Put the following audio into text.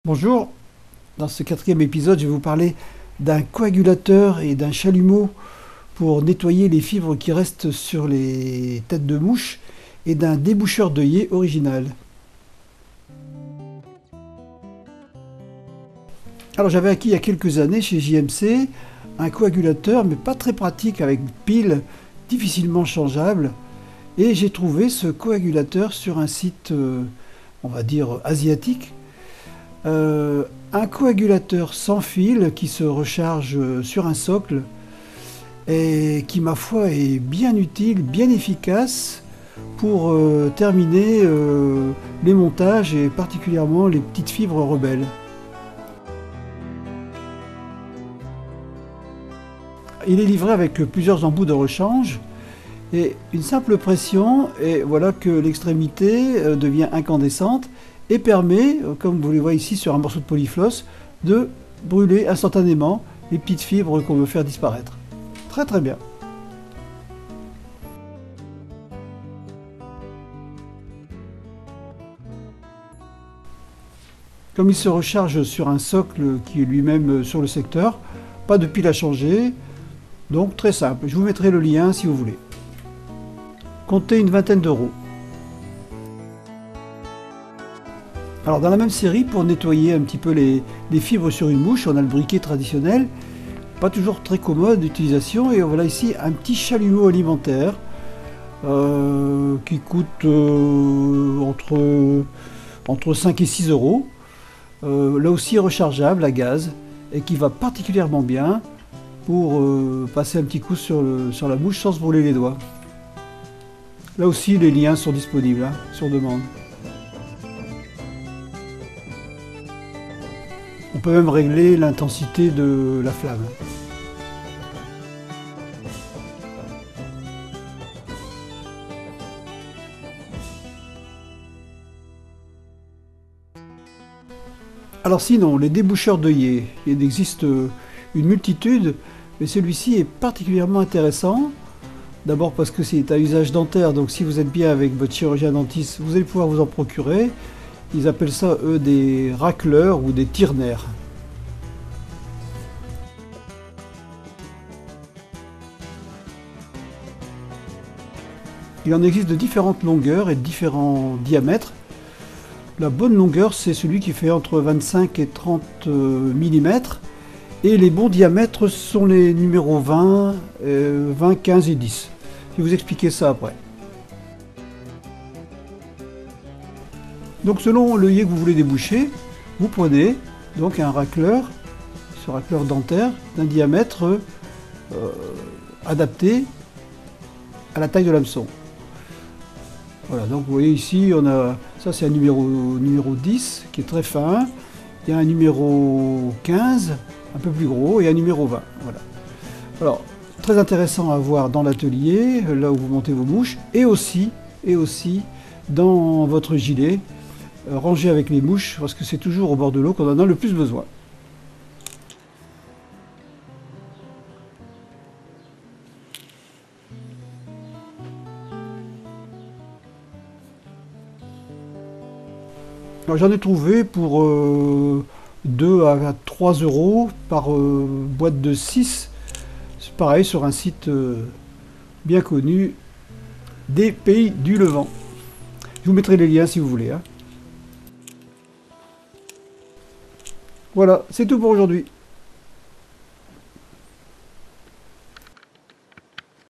Bonjour, dans ce quatrième épisode, je vais vous parler d'un coagulateur et d'un chalumeau pour nettoyer les fibres qui restent sur les têtes de mouche et d'un déboucheur d'œillet original. Alors j'avais acquis il y a quelques années chez JMC un coagulateur mais pas très pratique avec pile difficilement changeable et j'ai trouvé ce coagulateur sur un site on va dire asiatique. Un coagulateur sans fil qui se recharge sur un socle et qui, ma foi, est bien utile, bien efficace pour terminer les montages et particulièrement les petites fibres rebelles. Il est livré avec plusieurs embouts de rechange et une simple pression et voilà que l'extrémité devient incandescente et permet, comme vous le voyez ici sur un morceau de polyfloss, de brûler instantanément les petites fibres qu'on veut faire disparaître. Très très bien. Comme il se recharge sur un socle qui est lui-même sur le secteur, pas de pile à changer, donc très simple. Je vous mettrai le lien si vous voulez. Comptez une vingtaine d'euros. Alors dans la même série, pour nettoyer un petit peu les fibres sur une mouche, on a le briquet traditionnel, pas toujours très commode d'utilisation, et voilà ici un petit chalumeau alimentaire qui coûte entre 5 et 6 euros, là aussi rechargeable à gaz, et qui va particulièrement bien pour passer un petit coup sur la mouche sans se brûler les doigts. Là aussi les liens sont disponibles sur demande. On peut même régler l'intensité de la flamme. Alors sinon, les déboucheurs d'œillet, il existe une multitude, mais celui-ci est particulièrement intéressant. D'abord parce que c'est à usage dentaire, donc si vous êtes bien avec votre chirurgien dentiste, vous allez pouvoir vous en procurer. Ils appellent ça, eux, des racleurs ou des tire-nerfs. Il en existe de différentes longueurs et de différents diamètres. La bonne longueur, c'est celui qui fait entre 25 et 30 mm. Et les bons diamètres sont les numéros 20, 15 et 10. Je vais vous expliquer ça après. Donc selon l'œillet que vous voulez déboucher, vous prenez donc un racleur, ce racleur dentaire d'un diamètre adapté à la taille de l'hameçon. Voilà, donc vous voyez ici, on a ça, c'est un numéro 10 qui est très fin. Il y a un numéro 15 un peu plus gros et un numéro 20. Voilà. Alors très intéressant à voir dans l'atelier, là où vous montez vos mouches, et aussi dans votre gilet. Rangé avec les mouches, parce que c'est toujours au bord de l'eau qu'on en a le plus besoin. J'en ai trouvé pour 2 à 3 euros par boîte de 6. C'est pareil sur un site bien connu des pays du Levant. Je vous mettrai les liens si vous voulez. Voilà, c'est tout pour aujourd'hui.